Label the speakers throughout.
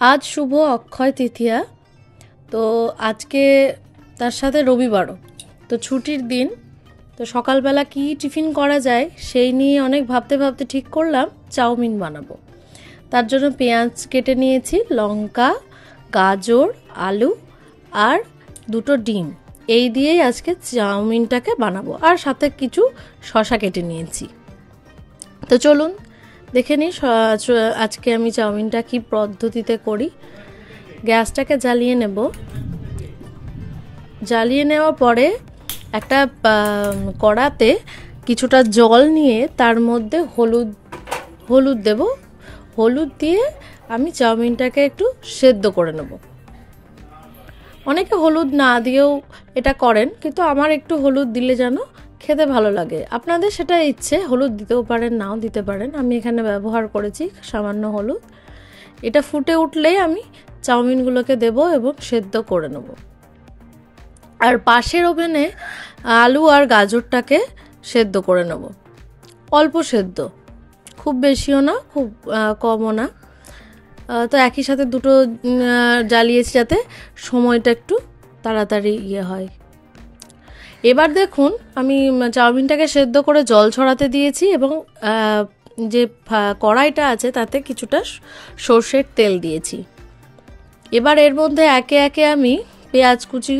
Speaker 1: আজ শুভ অক্ষয় তৃতীয়া। তো আজকে তার সাথে রবিবারও, তো ছুটির দিন। তো সকালবেলা কি টিফিন করা যায় সেই নিয়ে অনেক ভাবতে ভাবতে ঠিক করলাম চাউমিন বানাবো। তার জন্য পেঁয়াজ কেটে নিয়েছি, লঙ্কা, গাজর, আলু আর দুটো ডিম, এই দিয়েই আজকে চাউমিনটাকে বানাবো। আর সাথে কিছু শসা কেটে নিয়েছি। তো চলুন দেখে নিই আজকে আমি চাউমিনটা কি পদ্ধতিতে করি। গ্যাসটাকে জ্বালিয়ে নেব। জ্বালিয়ে নেওয়ার পরে একটা কড়াতে কিছুটা জল নিয়ে তার মধ্যে হলুদ দেব। হলুদ দিয়ে আমি চাউমিনটাকে একটু সেদ্ধ করে নেব। অনেকে হলুদ না দিয়েও এটা করেন, কিন্তু আমার একটু হলুদ দিলে যেন খেতে ভালো লাগে। আপনাদের সেটা ইচ্ছে, হলুদ দিতেও পারেন, নাও দিতে পারেন। আমি এখানে ব্যবহার করেছি সামান্য হলুদ। এটা ফুটে উঠলেই আমি চাউমিনগুলোকে দেব এবং সেদ্ধ করে নেব। আর পাশের ওভেনে আলু আর গাজরটাকে সেদ্ধ করে নেব, অল্প সেদ্ধ, খুব বেশিও না খুব কমও না। তো একই সাথে দুটো জ্বালিয়েছি যাতে সময়টা একটু তাড়াতাড়ি হয়। এবার দেখুন আমি চাউমিনটাকে সেদ্ধ করে জল ছড়াতে দিয়েছি এবং যে কড়াইটা আছে তাতে কিছুটা সর্ষের তেল দিয়েছি। এবার এর মধ্যে একে একে আমি পেঁয়াজ কুচি,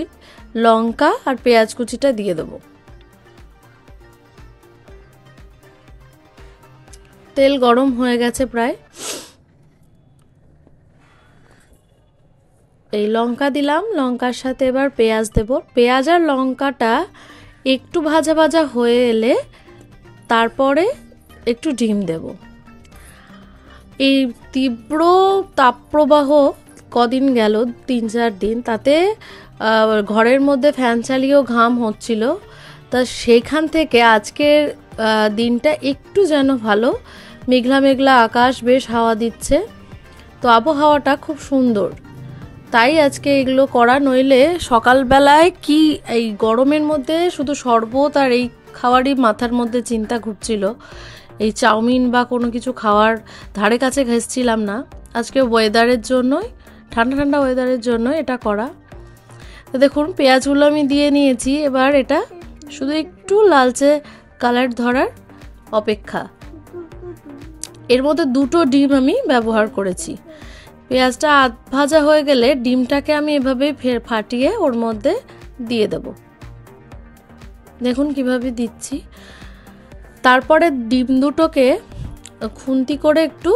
Speaker 1: লঙ্কা আর পেঁয়াজ কুচিটা দিয়ে দেব। তেল গরম হয়ে গেছে প্রায়। এই লঙ্কা দিলাম, লঙ্কার সাথে এবার পেঁয়াজ দেব। পেঁয়াজ আর লঙ্কাটা একটু ভাজা ভাজা হয়ে এলে তারপরে একটু ডিম দেব। এই তীব্র তাপপ্রবাহ কদিন গেল, 3-4 দিন, তাতে ঘরের মধ্যে ফ্যান চালিয়েও ঘাম হচ্ছিল। তা সেইখান থেকে আজকের দিনটা একটু যেন ভালো, মেঘলা মেঘলা আকাশ, বেশ হাওয়া দিচ্ছে, তো আবহাওয়াটা খুব সুন্দর। তাই আজকে এগুলো করা, নইলে সকালবেলায় কি এই গরমের মধ্যে শুধু শরবত আর এই খাওয়ারই মাথার মধ্যে চিন্তা ঘুরছিল। এই চাউমিন বা কোনো কিছু খাওয়ার ধারে কাছে ঘেঁষছিলাম না। আজকে ওয়েদারের জন্যই, ঠান্ডা ঠান্ডা ওয়েদারের জন্য এটা করা। তো দেখুন পেঁয়াজগুলো আমি দিয়ে নিয়েছি। এবার এটা শুধু একটু লালচে কালার ধরার অপেক্ষা। এর মধ্যে দুটো ডিম আমি ব্যবহার করেছি। পেঁয়াজটা আধ ভাজা হয়ে গেলে ডিমটাকে আমি এভাবে ফাটিয়ে ওর মধ্যে দিয়ে দেব। দেখুন কিভাবে দিচ্ছি। তারপরে ডিম দুটোকে খুন্তি করে একটু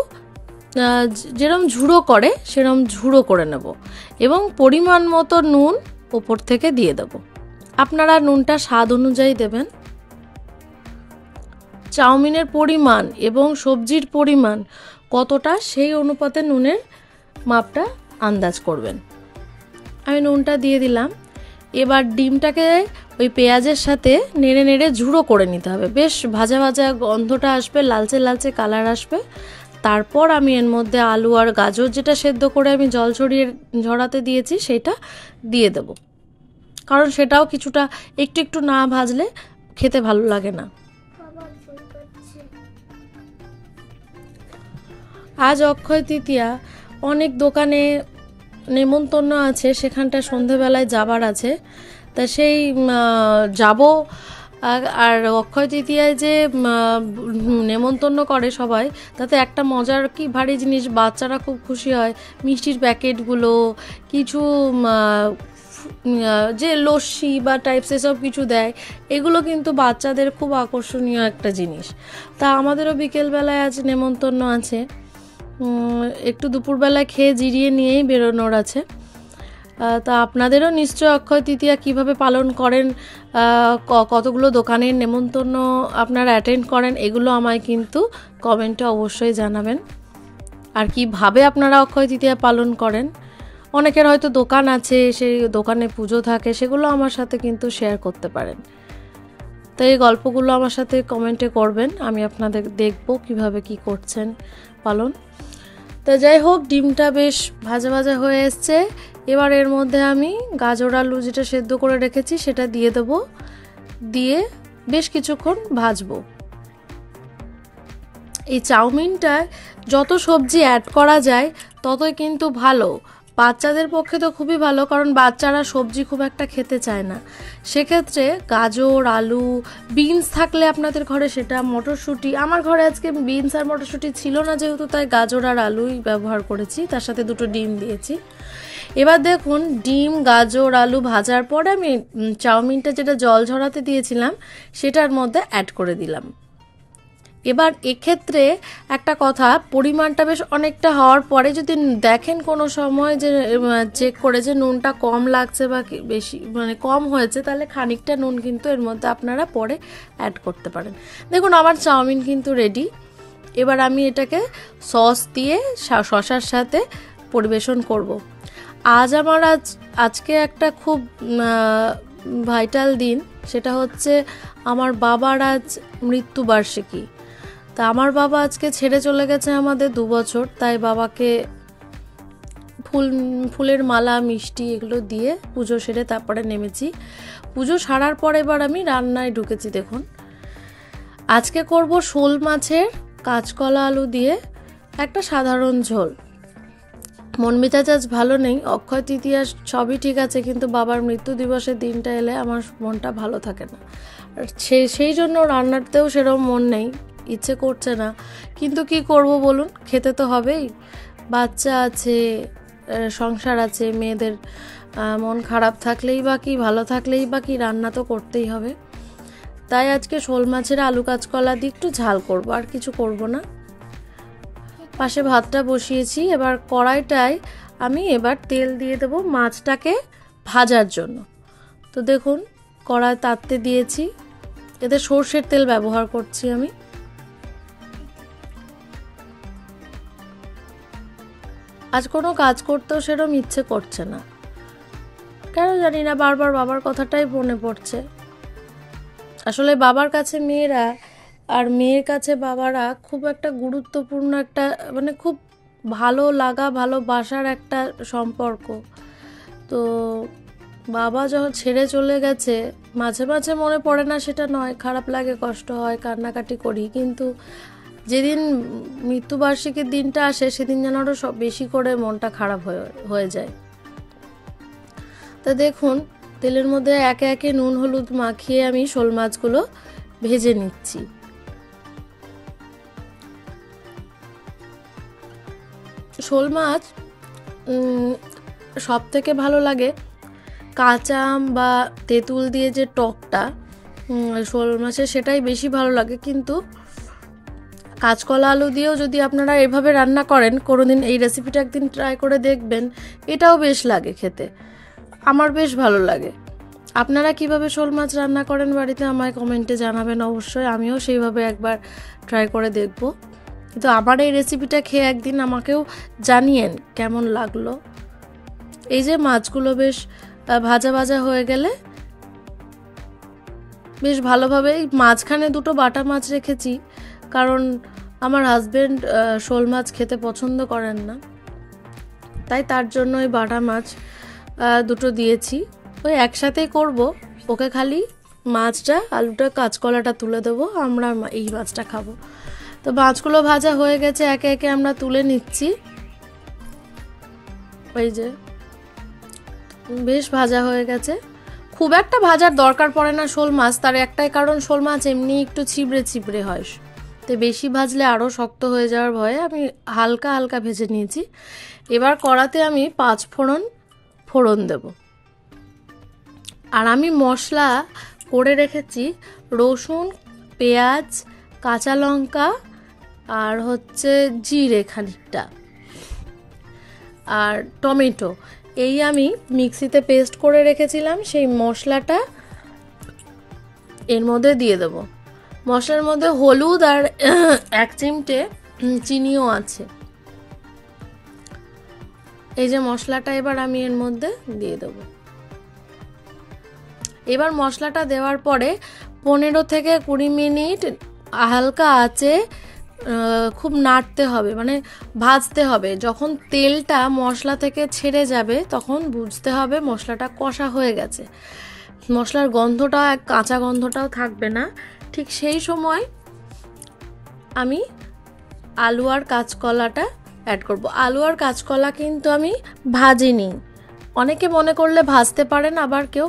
Speaker 1: যেরকম ঝুড়ো করে সেরকম ঝুড়ো করে নেব এবং পরিমাণ মতো নুন ওপর থেকে দিয়ে দেব। আপনারা নুনটা স্বাদ অনুযায়ী দেবেন। চাউমিনের পরিমাণ এবং সবজির পরিমাণ কতটা সেই অনুপাতে নুনের মাপটা আন্দাজ করবেন। আমি নুনটা দিয়ে দিলাম। এবার ডিমটাকে ওই পেঁয়াজের সাথে নেড়ে নেড়ে ঝুড়ো করে নিতে হবে। বেশ ভাজা ভাজা গন্ধটা আসবে, লালচে লালচে কালার আসবে। তারপর আমি এর মধ্যে আলু আর গাজর যেটা সেদ্ধ করে আমি জল ঝরাতে দিয়েছি সেটা দিয়ে দেব, কারণ সেটাও কিছুটা একটু একটু না ভাজলে খেতে ভালো লাগে না। আজ অক্ষয় তৃতীয়া, অনেক দোকানে নেমন্তন্ন আছে, সেখানটা সন্ধেবেলায় যাবার আছে। তা সেই যাব। আর অক্ষয় তৃতীয়ায় যে নেমন্তন্ন করে সবাই, তাতে একটা মজার কি ভারী জিনিস, বাচ্চারা খুব খুশি হয়। মিষ্টির প্যাকেটগুলো, কিছু যে লস্যি বা টাইপস এসব কিছু দেয়, এগুলো কিন্তু বাচ্চাদের খুব আকর্ষণীয় একটা জিনিস। তা আমাদেরও বিকেলবেলায় আজ নেমন্তন্ন আছে, একটু দুপুরবেলায় খেয়ে জিরিয়ে নিয়েই বেরোনোর আছে। তা আপনাদেরও নিশ্চয় অক্ষয় তৃতীয়া কীভাবে পালন করেন, কতগুলো দোকানের নেমন্তন্ন আপনারা অ্যাটেন্ড করেন, এগুলো আমায় কিন্তু কমেন্টে অবশ্যই জানাবেন। আর কিভাবে আপনারা অক্ষয় তৃতীয়া পালন করেন, অনেকের হয়তো দোকান আছে, সেই দোকানে পুজো থাকে, সেগুলো আমার সাথে কিন্তু শেয়ার করতে পারেন। তো এই গল্পগুলো আমার সাথে কমেন্টে করবেন, আমি আপনাদের দেখব কিভাবে কি করছেন পালন। তো যাই হোক, ডিমটা বেশ ভাজা ভাজা হয়ে এসছে। এবার এর মধ্যে আমি গাজর আলু যেটা সেদ্ধ করে রেখেছি সেটা দিয়ে দেব, দিয়ে বেশ কিছুক্ষণ ভাজবো। এই চাউমিনটায় যত সবজি অ্যাড করা যায় ততই কিন্তু ভালো। বাচ্চাদের পক্ষে তো খুবই ভালো, কারণ বাচ্চারা সবজি খুব একটা খেতে চায় না। সেক্ষেত্রে গাজর, আলু, বিনস থাকলে আপনাদের ঘরে সেটা, মটরশুঁটি, আমার ঘরে আজকে বিনস আর মটরশুঁটি ছিল না যেহেতু, তাই গাজর আর আলুই ব্যবহার করেছি, তার সাথে 2টো ডিম দিয়েছি। এবার দেখুন ডিম, গাজর, আলু ভাজার পরে আমি চাউমিনটা যেটা জল ঝরাতে দিয়েছিলাম সেটার মধ্যে অ্যাড করে দিলাম। এবার এক্ষেত্রে একটা কথা, পরিমাণটা বেশ অনেকটা হওয়ার পরে যদি দেখেন কোনো সময় যে চেক করে যে নুনটা কম লাগছে বা বেশি মানে কম হয়েছে, তাহলে খানিকটা নুন কিন্তু এর মধ্যে আপনারা পরে অ্যাড করতে পারেন। দেখুন আমার চাউমিন কিন্তু রেডি। এবার আমি এটাকে সস দিয়ে শসার সাথে পরিবেশন করব। আজকে একটা খুব ভাইটাল দিন, সেটা হচ্ছে আমার বাবার আজ মৃত্যুবার্ষিকী। তা আমার বাবা আজকে ছেড়ে চলে গেছে আমাদের 2 বছর, তাই বাবাকে ফুলের মালা, মিষ্টি এগুলো দিয়ে পুজো সেরে তারপরে নেমেছি। পুজো সারার পর এবার আমি রান্নায় ঢুকেছি। দেখুন আজকে করব শোল মাছের কাঁচকলা আলু দিয়ে একটা সাধারণ ঝোল। মন মেজাজ আজ ভালো নেই, অক্ষয় তৃতীয়া সবই ঠিক আছে, কিন্তু বাবার মৃত্যু দিবসের দিনটা এলে আমার মনটা ভালো থাকে না। সেই জন্য রান্নাতেও সেরকম মন নেই, ইচ্ছে করছে না, কিন্তু কি করব বলুন, খেতে তো হবেই। বাচ্চা আছে, সংসার আছে, মেয়েদের মন খারাপ থাকলেই বা কি, ভালো থাকলেই বা কি, রান্না তো করতেই হবে। তাই আজকে শোল মাছের আলু কাঁচকলা দিয়ে একটু ঝাল করব, আর কিছু করব না। পাশে ভাতটা বসিয়েছি। এবার কড়াইটায় আমি এবার তেল দিয়ে দেবো মাছটাকে ভাজার জন্য। তো দেখুন কড়াই তাততে দিয়েছি, এতে সর্ষের তেল ব্যবহার করছি আমি। আজ কোনো কাজ করতেও সেরকম ইচ্ছে করছে না, কেন জানি না, বারবার বাবার কথাটাই মনে পড়ছে। আসলে বাবার কাছে মেয়েরা আর মেয়ের কাছে বাবারা খুব একটা গুরুত্বপূর্ণ একটা, মানে খুব ভালো লাগা, ভালোবাসার একটা সম্পর্ক। তো বাবা যখন ছেড়ে চলে গেছে, মাঝে মাঝে মনে পড়ে না সেটা নয়, খারাপ লাগে, কষ্ট হয়, কান্নাকাটি করি, কিন্তু যেদিন মৃত্যুবার্ষিকীর দিনটা আসে সেদিন যেন আরও সব বেশি করে মনটা খারাপ হয়ে যায়। তা দেখুন তেলের মধ্যে একে একে নুন হলুদ মাখিয়ে আমি শোল মাছগুলো ভেজে নিচ্ছি। শোল মাছ সব থেকে ভালো লাগে কাঁচা আম বা তেঁতুল দিয়ে যে টকটা শোল মাছের, সেটাই বেশি ভালো লাগে। কিন্তু কাঁচকলা আলু দিয়েও যদি আপনারা এভাবে রান্না করেন, কোনোদিন এই রেসিপিটা একদিন ট্রাই করে দেখবেন, এটাও বেশ লাগে খেতে, আমার বেশ ভালো লাগে। আপনারা কিভাবে শোল মাছ রান্না করেন বাড়িতে আমায় কমেন্টে জানাবেন অবশ্যই, আমিও সেইভাবে একবার ট্রাই করে দেখব। কিন্তু আমার এই রেসিপিটা খেয়ে একদিন আমাকেও জানিয়েন কেমন লাগলো। এই যে মাছগুলো বেশ ভাজা ভাজা হয়ে গেলে বেশ ভালোভাবে, মাঝখানে 2টো বাটা মাছ রেখেছি, কারণ আমার হাজবেন্ড শোল মাছ খেতে পছন্দ করেন না, তাই তার জন্য ওই বাটা মাছ 2টো দিয়েছি। ওই একসাথেই করব, ওকে খালি মাছটা, আলুটা, কাঁচকলাটা তুলে দেবো, আমরা এই মাছটা খাবো। তো মাছগুলো ভাজা হয়ে গেছে, একে একে আমরা তুলে নিচ্ছি। ওই যে বেশ ভাজা হয়ে গেছে, খুব একটা ভাজার দরকার পড়ে না শোল মাছ, তার একটাই কারণ শোল মাছ এমনি একটু ছিবড়ে ছিবড়ে হয়, তো বেশি ভাজলে আরও শক্ত হয়ে যাওয়ার ভয়ে আমি হালকা হালকা ভেজে নিয়েছি। এবার কড়াতে আমি 5 ফোড়ন দেব, আর আমি মশলা করে রেখেছি রসুন, পেঁয়াজ, কাঁচা লঙ্কা আর হচ্ছে জিরে খানিকটা, আর টমেটো, এই আমি মিক্সিতে পেস্ট করে রেখেছিলাম, সেই মশলাটা এর মধ্যে দিয়ে দেব। মশলার মধ্যে হলুদ আর 1 চিমটে চিনিও আছে। এই যে মশলাটা এবার আমি এর মধ্যে দিয়ে দেব। এবার মশলাটা দেওয়ার পরে 15 থেকে 20 মিনিট হালকা আঁচে খুব নাড়তে হবে, মানে ভাজতে হবে। যখন তেলটা মশলা থেকে ছেড়ে যাবে তখন বুঝতে হবে মশলাটা কষা হয়ে গেছে, মশলার গন্ধটা, কাঁচা গন্ধটাও থাকবে না। ঠিক সেই সময় আমি আলু আর কাঁচকলাটা অ্যাড করব। আলু আর কাঁচকলা কিন্তু আমি ভাজিনি, অনেকে মনে করলে ভাজতে পারেন, আবার কেউ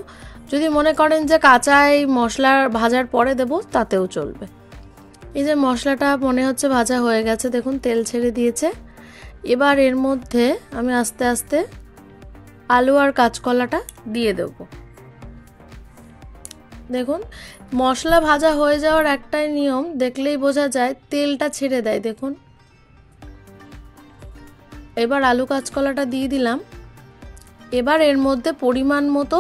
Speaker 1: যদি মনে করেন যে কাঁচাই মশলা ভাজার পরে দেব তাতেও চলবে। এই যে মশলাটা মনে হচ্ছে ভাজা হয়ে গেছে, দেখুন তেল ছেড়ে দিয়েছে। এবার এর মধ্যে আমি আস্তে আস্তে আলু আর কাঁচকলাটা দিয়ে দেব। দেখুন মশলা ভাজা হয়ে যাওয়ার একটাই নিয়ম, দেখলেই বোঝা যায় তেলটা ছেড়ে দেয়, দেখুন। এবার আলু কাঁচকলাটা দিয়ে দিলাম। এবার এর মধ্যে পরিমাণ মতো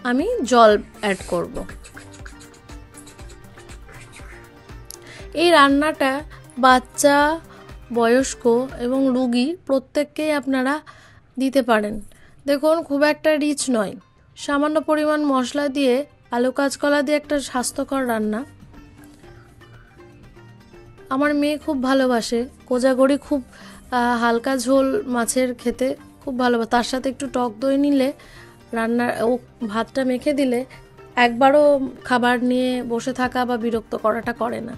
Speaker 1: আমি জল অ্যাড করব। এই রান্নাটা বাচ্চা, বয়স্ক এবং রোগী প্রত্যেককেই আপনারা দিতে পারেন। দেখুন খুব একটা রিচ নয়, সামান্য পরিমাণ মশলা দিয়ে আলু কাঁচকলা দিয়ে একটা স্বাস্থ্যকর রান্না। আমার মেয়ে খুব ভালোবাসে, কোজাগরি খুব হালকা ঝোল মাছের খেতে খুব ভালোবাসে, তার সাথে একটু টক দই নিলে রান্নার ও ভাতটা মেখে দিলে একবারও খাবার নিয়ে বসে থাকা বা বিরক্ত করাটা করে না।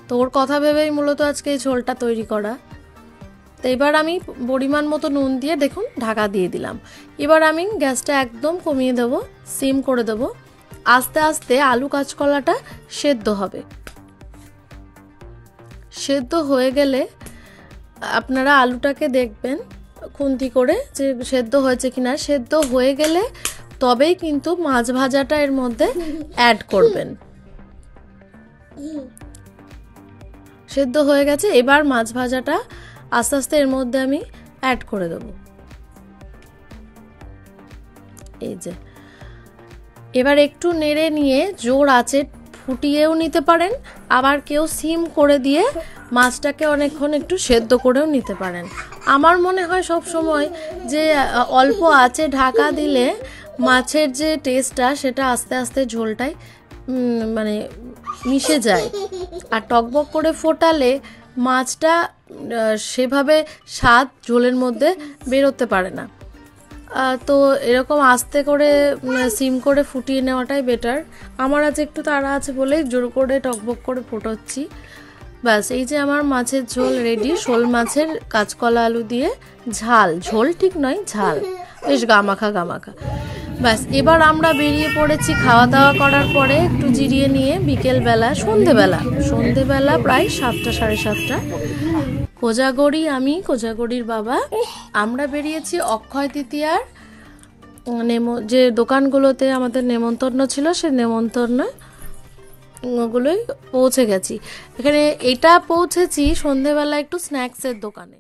Speaker 1: তো ওর কথা ভেবেই মূলত আজকে এই ঝোলটা তৈরি করা। তো এবার আমি পরিমাণ মতো নুন দিয়ে দেখুন ঢাকা দিয়ে দিলাম। এবার আমি গ্যাসটা একদম কমিয়ে দেব, সিম করে দেব। আস্তে আস্তে আলু কাঁচকলাটা সেদ্ধ হবে। সেদ্ধ হয়ে গেলে আপনারা আলুটাকে দেখবেন খুন্তি করে যে সেদ্ধ হয়েছে কিনা। সেদ্ধ হয়ে গেলে তবেই কিন্তু মাছ ভাজাটা এর মধ্যে অ্যাড করবেন। সেদ্ধ হয়ে গেছে, এবার মাছ ভাজাটা আস্তে আস্তে এর মধ্যে আমি অ্যাড করে দেব। এই যে এবার একটু নেড়ে নিয়ে জোর আঁচে ফুটিয়েও নিতে পারেন, আবার কেউ সিম করে দিয়ে মাছটাকে অনেকক্ষণ একটু সেদ্ধ করেও নিতে পারেন। আমার মনে হয় সব সময় যে অল্প আঁচে ঢাকা দিলে মাছের যে টেস্টটা সেটা আস্তে আস্তে ঝোলটায় মানে মিশে যায়, আর টকবক করে ফোটালে মাছটা সেভাবে স্বাদ ঝোলের মধ্যে বেরোতে পারে না। তো এরকম আস্তে করে সিম করে ফুটিয়ে নেওয়াটাই বেটার। আমার আজ একটু তাড়া আছে বলে জোর করে টকবক করে ফোটাচ্ছি। ব্যাস, এই যে আমার মাছের ঝোল রেডি। শোল মাছের কাঁচকলা আলু দিয়ে ঝাল, ঝোল ঠিক নয় ঝাল, বেশ গামাখা গামাখা। ব্যাস, এবার আমরা বেরিয়ে পড়েছি খাওয়া দাওয়া করার পরে একটু জিরিয়ে নিয়ে বিকেলবেলা, সন্ধেবেলা প্রায় 7টা 7:30। কোজাগরি, আমি কোজাগরির বাবা, আমরা বেরিয়েছি অক্ষয় তৃতীয়ার যে দোকানগুলোতে আমাদের নেমন্তন্ন ছিল সে নেমন্তন্নগুলোই পৌঁছে গেছি। এখানে এটা পৌঁছেছি সন্ধেবেলা একটু স্ন্যাক্সের দোকানে।